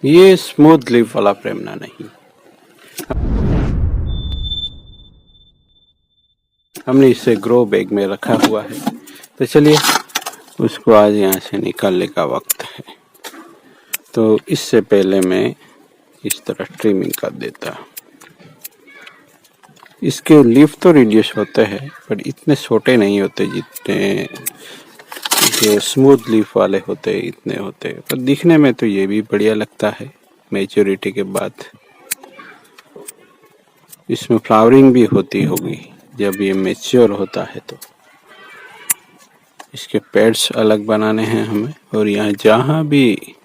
ये smooth leaf वाला प्रेमना नहीं, हमने इसे ग्रो बैग में रखा हुआ है। तो चलिए उसको आज यहाँ से निकालने का वक्त है। तो इससे पहले मैं इस तरह ट्रिमिंग कर देता। इसके लीफ तो रिड्यूस होते हैं पर इतने छोटे नहीं होते जितने जो स्मूथ लीफ वाले होते हैं इतने होते हैं। पर दिखने में तो ये भी बढ़िया लगता है। मैच्योरिटी के बाद इसमें फ्लावरिंग भी होती होगी जब ये मैच्योर होता है। तो इसके पेड्स अलग बनाने हैं हमें, और यहाँ जहाँ भी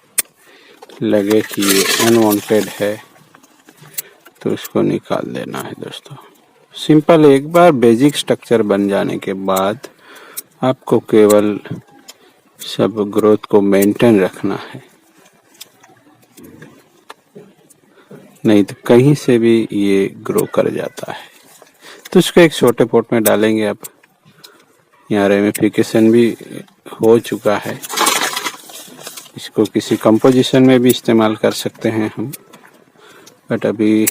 लगे कि ये अनवांटेड है तो उसको निकाल देना है दोस्तों। सिंपल, एक बार बेसिक स्ट्रक्चर बन जाने के बाद आपको केवल सब ग्रोथ को मेंटेन रखना है, नहीं तो कहीं से भी ये ग्रो कर जाता है। तो इसको एक छोटे पॉट में डालेंगे। अब यहाँ रेमिफिकेशन भी हो चुका है, इसको किसी कंपोजिशन में भी इस्तेमाल कर सकते हैं हम, बट अभी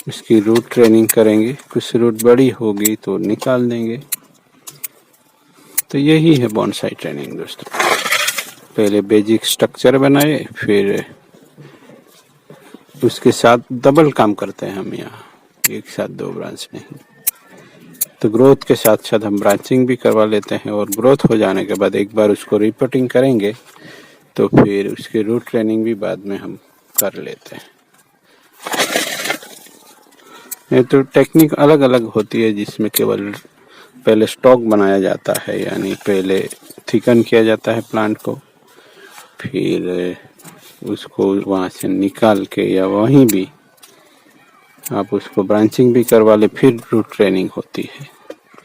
इसकी रूट ट्रेनिंग करेंगे। कुछ रूट बड़ी होगी तो निकाल देंगे। तो यही है बॉन्साई ट्रेनिंग दोस्तों। पहले बेसिक स्ट्रक्चर बनाए, फिर उसके साथ डबल काम करते हैं हम यहाँ, एक साथ दो ब्रांच नहीं। तो ग्रोथ के साथ साथ हम ब्रांचिंग भी करवा लेते हैं, और ग्रोथ हो जाने के बाद एक बार उसको रिपोर्टिंग करेंगे तो फिर उसकी रूट ट्रेनिंग भी बाद में हम कर लेते हैं। ये तो टेक्निक अलग अलग होती है, जिसमें केवल पहले स्टॉक बनाया जाता है, यानी पहले थिकन किया जाता है प्लांट को, फिर उसको वहाँ से निकाल के या वहीं भी आप उसको ब्रांचिंग भी करवा ले, फिर रूट ट्रेनिंग होती है।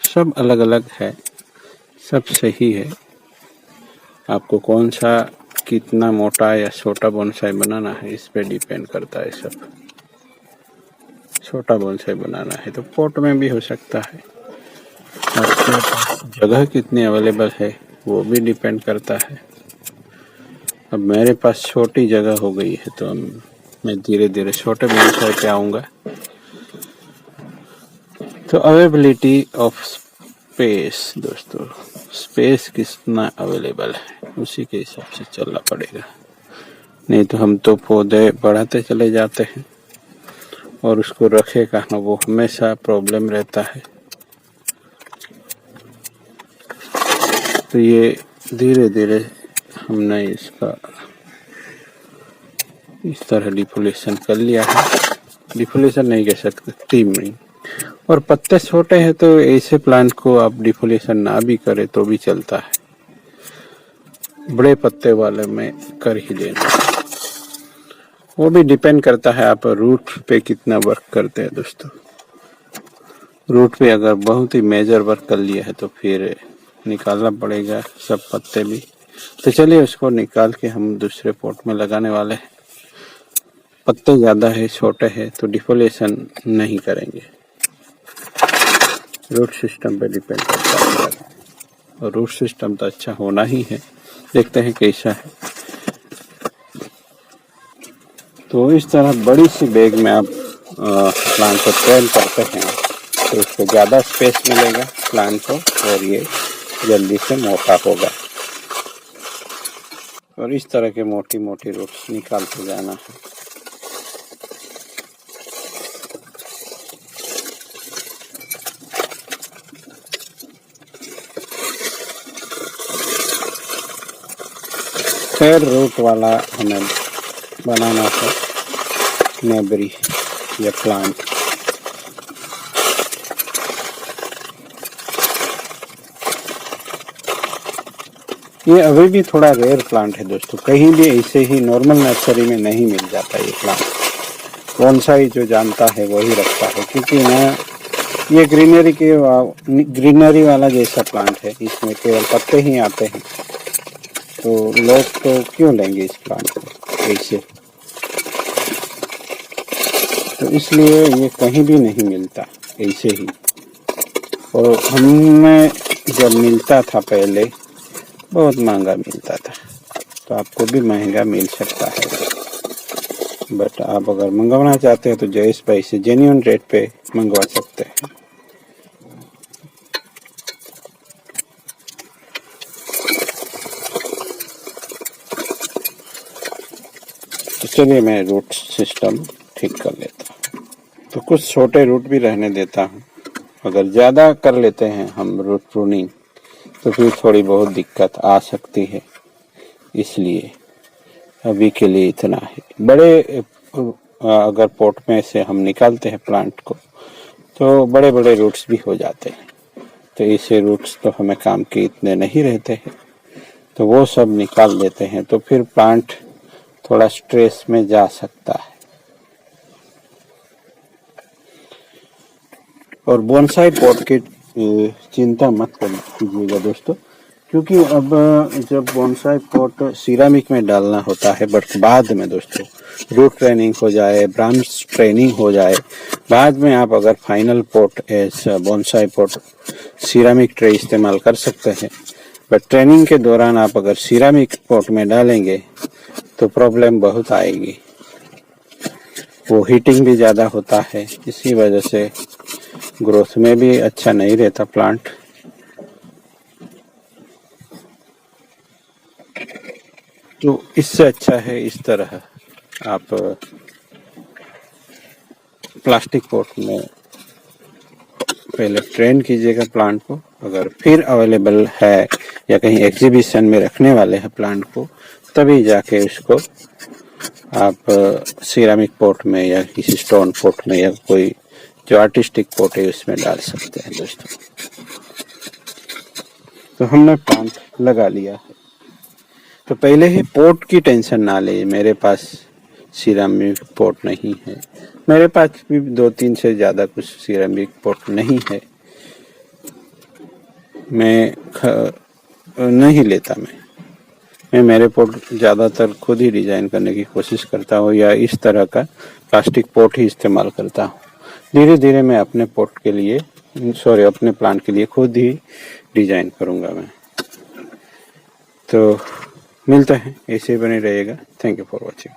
सब अलग अलग है, सब सही है। आपको कौन सा कितना मोटा या छोटा बोनसाई बनाना है इस पे डिपेंड करता है सब। छोटा बोनसाई बनाना है तो पॉट में भी हो सकता है। आपके पास जगह कितनी अवेलेबल है वो भी डिपेंड करता है। अब मेरे पास छोटी जगह हो गई है तो मैं धीरे धीरे छोटे बोनसाई पे आऊँगा। तो अवेलेबिलिटी ऑफ स्पेस दोस्तों, स्पेस कितना अवेलेबल है उसी के हिसाब से चलना पड़ेगा, नहीं तो हम तो पौधे बढ़ाते चले जाते हैं और उसको रखे कहाँ, वो हमेशा प्रॉब्लम रहता है। तो ये धीरे धीरे हमने इसका इस तरह डिफोलेशन कर लिया है। डिफोलेशन नहीं कह सकते, ट्रिमिंग। और पत्ते छोटे हैं तो ऐसे प्लांट को आप डिफोलेशन ना भी करें तो भी चलता है, बड़े पत्ते वाले में कर ही देना। वो भी डिपेंड करता है आप रूट पे कितना वर्क करते हैं दोस्तों। रूट पे अगर बहुत ही मेजर वर्क कर लिया है तो फिर निकालना पड़ेगा सब पत्ते भी। तो चलिए उसको निकाल के हम दूसरे पॉट में लगाने वाले हैं। पत्ते ज़्यादा है, छोटे हैं तो डिफोलेशन नहीं करेंगे, रूट सिस्टम पे डिपेंड करता है। और रूट सिस्टम तो अच्छा होना ही है, देखते हैं कैसा है। तो इस तरह बड़ी सी बैग में आप प्लांट को ट्रेन करते हैं तो उसको ज़्यादा स्पेस मिलेगा प्लांट को, और ये जल्दी से मोटा होगा। और इस तरह के मोटी मोटी रूट्स निकालते जाना है। फेयर रूट वाला हमें बनाना है नेबरी या प्लांट। ये अभी भी थोड़ा रेयर प्लांट है दोस्तों, कहीं भी ऐसे ही नॉर्मल नर्सरी में नहीं मिल जाता ये प्लांट। बोनसाई जो जानता है वही रखता है, क्योंकि ना ये ग्रीनरी वाला जैसा प्लांट है, इसमें केवल पत्ते ही आते हैं। तो लोग तो क्यों लेंगे इस प्लांट को ऐसे, तो इसलिए ये कहीं भी नहीं मिलता ऐसे ही। और हमें जब मिलता था पहले बहुत महंगा मिलता था, तो आपको भी महंगा मिल सकता है, बट आप अगर मंगवाना चाहते हैं तो जयेश भाई से जेन्युइन रेट पे मंगवा सकते हैं। तो चलिए मैं रूट सिस्टम ठीक कर लेता हूँ। तो कुछ छोटे रूट भी रहने देता हूँ, अगर ज़्यादा कर लेते हैं हम रूट प्रूनिंग तो फिर थोड़ी बहुत दिक्कत आ सकती है, इसलिए अभी के लिए इतना है। बड़े अगर पोट में से हम निकालते हैं प्लांट को तो बड़े बड़े रूट्स भी हो जाते हैं, तो ऐसे रूट्स तो हमें काम के इतने नहीं रहते हैं, तो वो सब निकाल देते हैं, तो फिर प्लांट थोड़ा स्ट्रेस में जा सकता है। और बोनसाई पॉट की चिंता मत कीजिएगा दोस्तों, क्योंकि अब जब बोनसाई पॉट सिरामिक में डालना होता है, बट बाद में दोस्तों रूट ट्रेनिंग हो जाए, ब्रांच ट्रेनिंग हो जाए, बाद में आप अगर final pot as bonsai pot ceramic tray इस्तेमाल कर सकते हैं, बट ट्रेनिंग के दौरान आप अगर सिरामिक पॉट में डालेंगे तो प्रॉब्लम बहुत आएगी। वो हीटिंग भी ज़्यादा होता है, इसी वजह से ग्रोथ में भी अच्छा नहीं रहता प्लांट। तो इससे अच्छा है इस तरह आप प्लास्टिक पॉट में पहले ट्रेन कीजिएगा प्लांट को, अगर फिर अवेलेबल है या कहीं एग्जीबिशन में रखने वाले हैं प्लांट को, तभी जाके उसको आप सिरामिक पॉट में या किसी स्टोन पॉट में या कोई जो आर्टिस्टिक पॉट है उसमें डाल सकते हैं दोस्तों। तो हमने प्लांट लगा लिया है, तो पहले ही पॉट की टेंशन ना ले, मेरे पास सिरामिक पॉट नहीं है, मेरे पास भी 2-3 से ज़्यादा कुछ सिरामिक पॉट नहीं है, मैं नहीं लेता। मैं मेरे पॉट ज़्यादातर खुद ही डिज़ाइन करने की कोशिश करता हूँ या इस तरह का प्लास्टिक पॉट ही इस्तेमाल करता हूँ। धीरे धीरे मैं अपने अपने प्लांट के लिए खुद ही डिज़ाइन करूँगा मैं। तो मिलते हैं, ऐसे ही बने रहिएगा। Thank you for watching.